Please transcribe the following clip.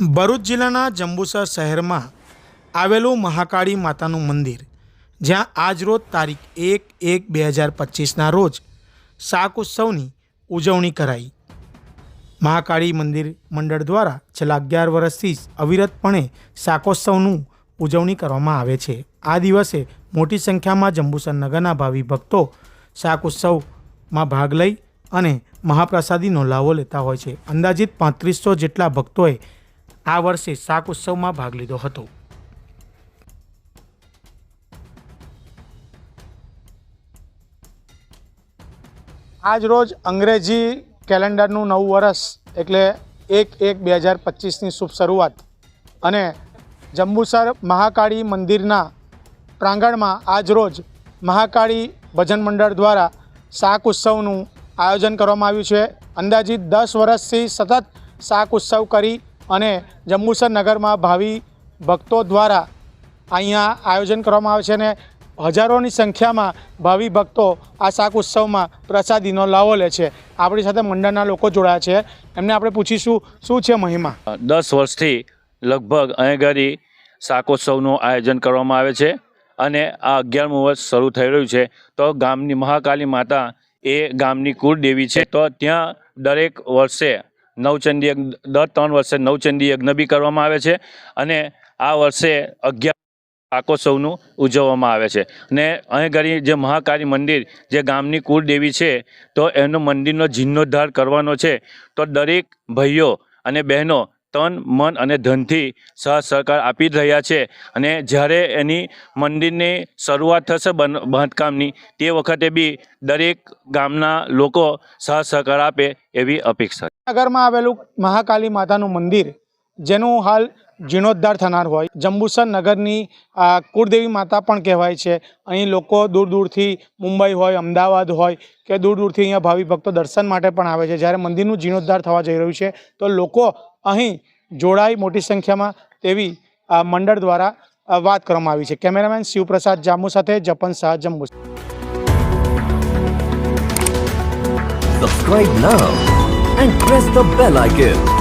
ભરૂચ જિલ્લાના જંબુસર શહેરમાં આવેલું મહાકાળી માતાનું મંદિર, જ્યાં આજરોજ તારીખ 1/1/2025ના રોજ શાક ઉત્સવની ઉજવણી કરાઈ। મહાકાળી મંદિર મંડળ દ્વારા છેલ્લા 11 વર્ષથી અવિરતપણે શાકોત્સવનું ઉજવણી કરવામાં આવે છે। આ દિવસે મોટી સંખ્યામાં જંબુસર નગરના ભાવિ ભક્તો શાક ઉત્સવમાં ભાગ લઈ અને મહાપ્રસાદીનો લાવો લેતા હોય છે। અંદાજિત 3500 જેટલા ભક્તોએ આ વર્ષે શાક ઉત્સવમાં ભાગ લીધો હતો। આજ રોજ અંગ્રેજી કેલેન્ડરનું નવું વર્ષ એટલે 1/1/2025ની શુભ શરૂઆત અને જંબુસર મહાકાળી મંદિરના પ્રાંગણમાં આજ રોજ મહાકાળી ભજન મંડળ દ્વારા શાક ઉત્સવનું આયોજન કરવામાં આવ્યું છે। અંદાજિત 10 વર્ષથી સતત શાક ઉત્સવ કરી અને જંબુસર નગરમાં ભાવિ ભક્તો દ્વારા અહીંયા આયોજન કરવામાં આવે છે અને હજારોની સંખ્યામાં ભાવિ ભક્તો આ શાક ઉત્સવમાં પ્રસાદીનો લાવો લે છે। આપણી સાથે મંડળના લોકો જોડાયા છે, એમને આપણે પૂછીશું શું છે મહિમા। 10 વર્ષથી લગભગ અહીં ઘડી શાકોત્સવનું આયોજન કરવામાં આવે છે અને આ 11મું વર્ષ શરૂ થઈ રહ્યું છે। તો ગામની મહાકાળી માતા એ ગામની કુળદેવી છે, તો ત્યાં દરેક વર્ષે નવચંડી દર 3 વર્ષે નવચંડી યજ્ઞ બી કરવામાં આવે છે અને આ વર્ષે 11 શાકોત્સવનું ઉજવવામાં આવે છે। અને અહીં ઘડી જે મહાકાળી મંદિર જે ગામની કુળદેવી છે, તો એનો મંદિરનો જીર્ણોદ્ધાર કરવાનો છે। તો દરેક ભાઈઓ અને બહેનો તન મન અને ધનથી સહકાર આપી જ રહ્યા છે અને જ્યારે એની મંદિરની શરૂઆત થશે બાંધકામની તે વખતે બી દરેક ગામના લોકો સહકાર આપે એવી અપેક્ષા છે। નગરમાં આવેલું મહાકાળી માતાનું મંદિર જેનું હાલ જીર્ણોદ્ધાર થનાર હોય, જંબુસર નગરની કુળદેવી માતા પણ કહેવાય છે। અહીં લોકો દૂર દૂરથી મુંબઈ હોય, અમદાવાદ હોય કે દૂર દૂરથી અહીંયા ભાવિ ભક્તો દર્શન માટે પણ આવે છે। જ્યારે મંદિરનું જીર્ણોદ્ધાર થવા જઈ રહ્યું છે તો લોકો અહીં જોડાઈ મોટી સંખ્યામાં તેવી મંડળ દ્વારા વાત કરવામાં આવી છે। કેમેરામેન શિવપ્રસાદ જામુ સાથે જપન Shah, Jambusar. Subscribe now and press the bell icon.